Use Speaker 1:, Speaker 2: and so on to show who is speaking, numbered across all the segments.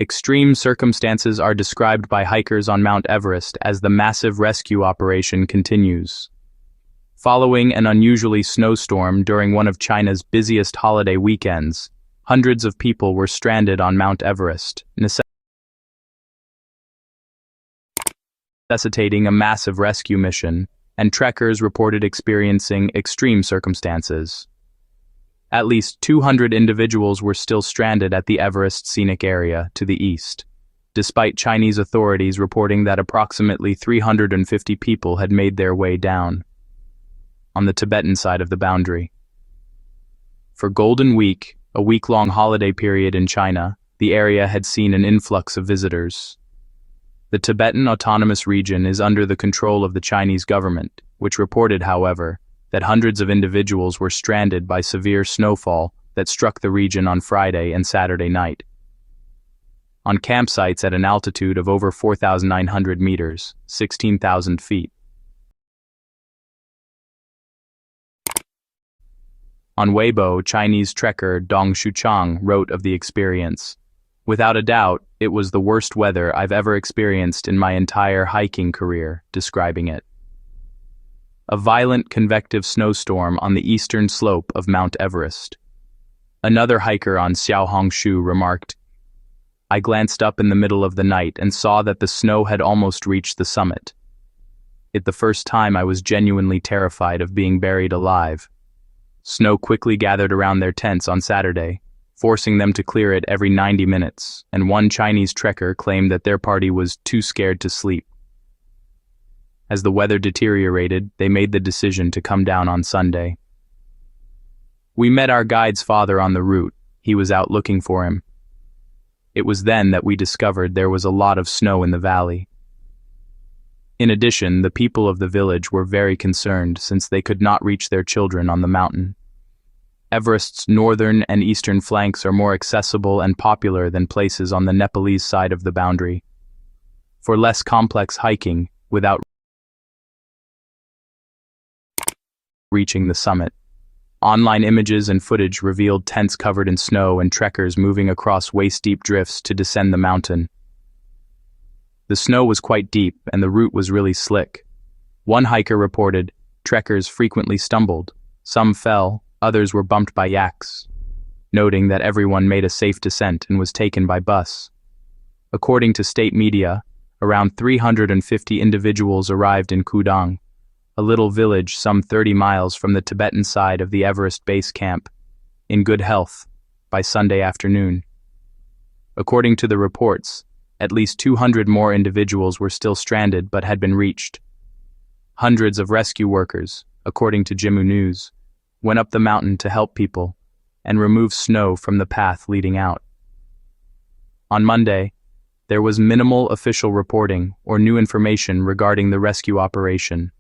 Speaker 1: Extreme circumstances are described by hikers on Mount Everest as the massive rescue operation continues. Following an unusually snowstorm during one of China's busiest holiday weekends, hundreds of people were stranded on Mount Everest, necessitating a massive rescue mission, and trekkers reported experiencing extreme circumstances. At least 200 individuals were still stranded at the Everest scenic area to the east, despite Chinese authorities reporting that approximately 350 people had made their way down on the Tibetan side of the boundary. For Golden Week, a week-long holiday period in China, the area had seen an influx of visitors. The Tibetan Autonomous Region is under the control of the Chinese government, which reported, however, that hundreds of individuals were stranded by severe snowfall that struck the region on Friday and Saturday night. On campsites at an altitude of over 4,900 meters, 16,000 feet. On Weibo, Chinese trekker Dong Shuchang wrote of the experience. "Without a doubt, it was the worst weather I've ever experienced in my entire hiking career," describing it. A violent convective snowstorm on the eastern slope of Mount Everest. Another hiker on Xiaohongshu remarked, "I glanced up in the middle of the night and saw that the snow had almost reached the summit. It the first time I was genuinely terrified of being buried alive." Snow quickly gathered around their tents on Saturday, forcing them to clear it every 90 minutes, and one Chinese trekker claimed that their party was too scared to sleep. As the weather deteriorated, they made the decision to come down on Sunday. "We met our guide's father on the route. He was out looking for him. It was then that we discovered there was a lot of snow in the valley." In addition, the people of the village were very concerned since they could not reach their children on the mountain. Everest's northern and eastern flanks are more accessible and popular than places on the Nepalese side of the boundary. For less complex hiking, without reaching the summit. Online images and footage revealed tents covered in snow and trekkers moving across waist-deep drifts to descend the mountain. The snow was quite deep and the route was really slick. One hiker reported, "Trekkers frequently stumbled. Some fell, others were bumped by yaks," noting that everyone made a safe descent and was taken by bus. According to state media, around 350 individuals arrived in Kudang, a little village some 30 miles from the Tibetan side of the Everest base camp, in good health, by Sunday afternoon. According to the reports, at least 200 more individuals were still stranded but had been reached. Hundreds of rescue workers, according to Jimu News, went up the mountain to help people and remove snow from the path leading out. On Monday, there was minimal official reporting or new information regarding the rescue operation.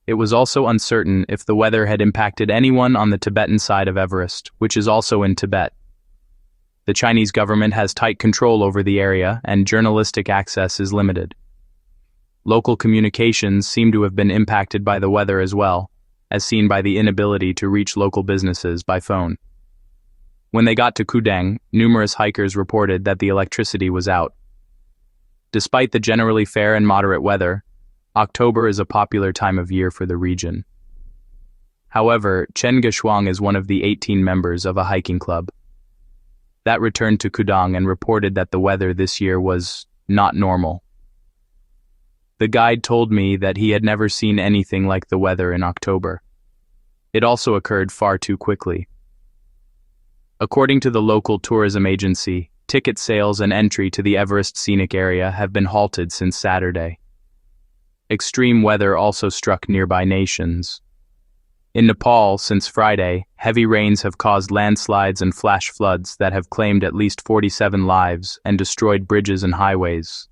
Speaker 1: It was also uncertain if the weather had impacted anyone on the Tibetan side of Everest, which is also in Tibet. The Chinese government has tight control over the area and journalistic access is limited. Local communications seem to have been impacted by the weather as well, as seen by the inability to reach local businesses by phone. When they got to Kudang, numerous hikers reported that the electricity was out. Despite the generally fair and moderate weather, October is a popular time of year for the region. However, Chen Geshuang is one of the 18 members of a hiking club that returned to Kudang and reported that the weather this year was not normal. The guide told me that he had never seen anything like the weather in October. It also occurred far too quickly. According to the local tourism agency, ticket sales and entry to the Everest scenic area have been halted since Saturday. Extreme weather also struck nearby nations. In Nepal, since Friday, heavy rains have caused landslides and flash floods that have claimed at least 47 lives and destroyed bridges and highways.